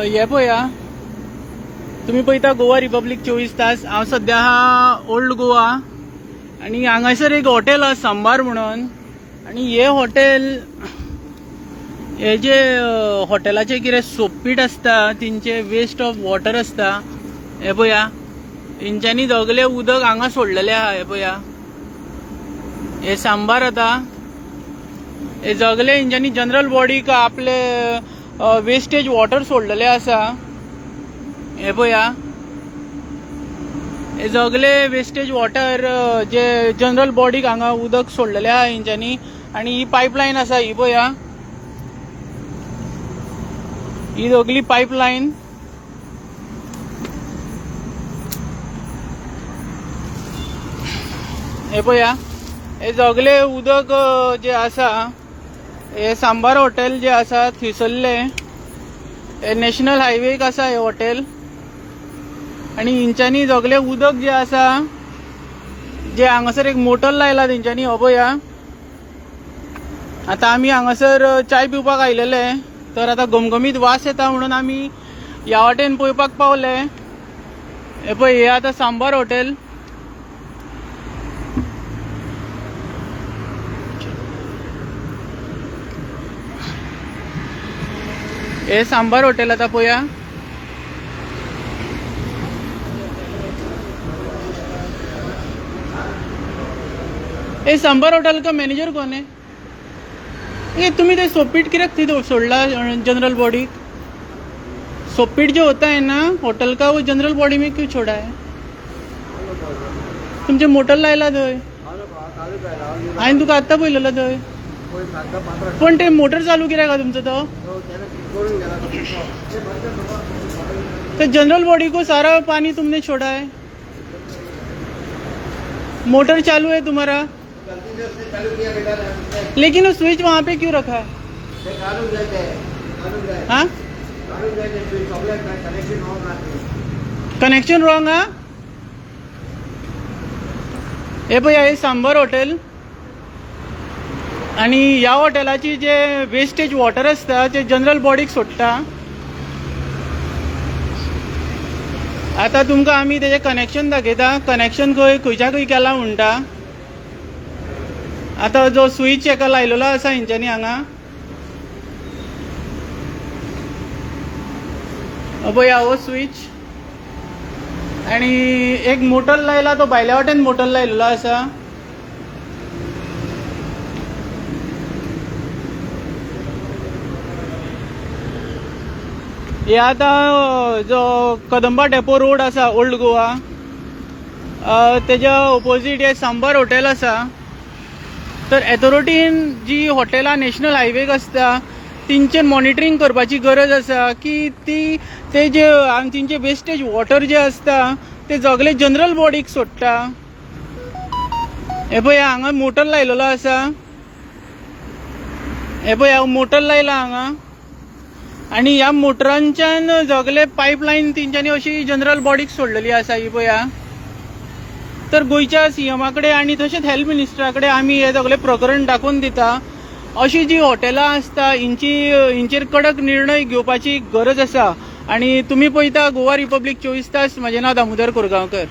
हे पळया, तुम्ही पळयता गोवा रिपब्लीक 24 तास। हांव सध्या आहा ओल्ड गोवा आणि हांगासर एक हॉटेल आसा सांबार म्हणून। आणि हे हॉटेल, हे जे हॉटेलाचे कितें सोपपीट आसता, तेंचे वेस्ट ऑफ वॉटर आसता, हे पळया, तेंच्यांनी सगळे उदक हांगा सोडलेले आहा। हे पळया, हे सांबार आता हे सगळे हेंच्यांनी जनरल बॉडीक आपले वेस्टेज वॉटर सोडलेले आसा। हे पळया, हे सगळे वेस्टेज वॉटर जे जनरल बॉडीक हांगा उदक सोडलेले आहा हेंच्यांनी। आणि ही पायपलायन आसा, ही पळया, ही सगळी पायपलायन। हे पळया, हे सगळे उदक जे आसा, हे सांबार हॉटेल जे आसा थंयसरले, हे नॅशनल हायवेक आसा हे हॉटेल। आणि हेंच्यांनी सगळे उदक जे आसा, जे हांगासर एक मोटर लायला तेंच्यांनी, हो पळया। आता आमी हांगासर चाय पिवपाक आयलेले, तर आता घमघमीत वास येता म्हणून आमी ह्या वाटेन पळोवपाक पावले। हे पळय, हे आता सांबार हॉटेल। हे सांबार हॉटेल आता पळया। ये सांबार होटल का मैनेजर कौन है? ये तुम्ही ते सोपपीट कित्याक थंय सोडला जनरल बॉडी? सोपपीट जो होता है ना होटल का, वो जनरल बॉडी में क्यों छोड़ा है? तुमचे मोटर लायला थंय, हांवें तुका आत्तां पळयलेलो थंय। पण ते मोटर चालू कित्याक तुमचो तो? तो जनरल बॉडी को सारा पानी तुमने छोड़ा है, मोटर चालू है तुम्हारा, लेकिन वो स्विच वहाँ पे क्यों रखा है? हाँ, कनेक्शन रॉन्ग। हाँ, हे पळया, हे सांबार हॉटेल। आणि ह्या हॉटेलाची जे वेस्टेज वॉटर असता ते जनरल बॉडीक सोडटा। आता तुमकां आमी तेजे कनेक्शन दाखयता, कनेक्शन खंयच्या खंय केला म्हणटा। आता जो स्विच हेका लायलेलो आसा हेंच्यांनी हांगा, पळया हो स्विच। आणि एक मोटर लायला, तो भायल्या वाटेन मोटर लायलेलो आसा। हे आता जो कदंबा डेपो रोड आसा ओल्ड गोवा, तेज्या ऑपोजीट हे सांबार हॉटेल आसा। तर अथॉरिटीन जी हॉटेलां नॅशनल हायवेक आसता तेंचे मॉनिटरींग करपाची गरज आसा की ते जे तेंचे वेस्टेज वॉटर जे आसता ते सगळे जनरल बॉडीक सोडटा। हे पळय, हांगा मोटर लायलेलो आसा, हे पळय मोटर लायला हांगा। आणि ह्या मोटरांच्यान सगळे पायपलायन तेंच्यांनी अशी जनरल बॉडीक सोडलेली आसा, ही पळया। तर गोयच्या सीएमा कडेन आणि तशेंच हेल्थ मिनिस्टरा कडेन आमी हे सगळे प्रकरण दाखोवन दिता। अशी जी हॉटेलां आसता हिंचेर कडक निर्णय घेवपाची गरज आसा। आणि तुम्ही पळयता गोवा रिपब्लीक 24 तास। म्हजें नांव दामोदर कोरगांवकर।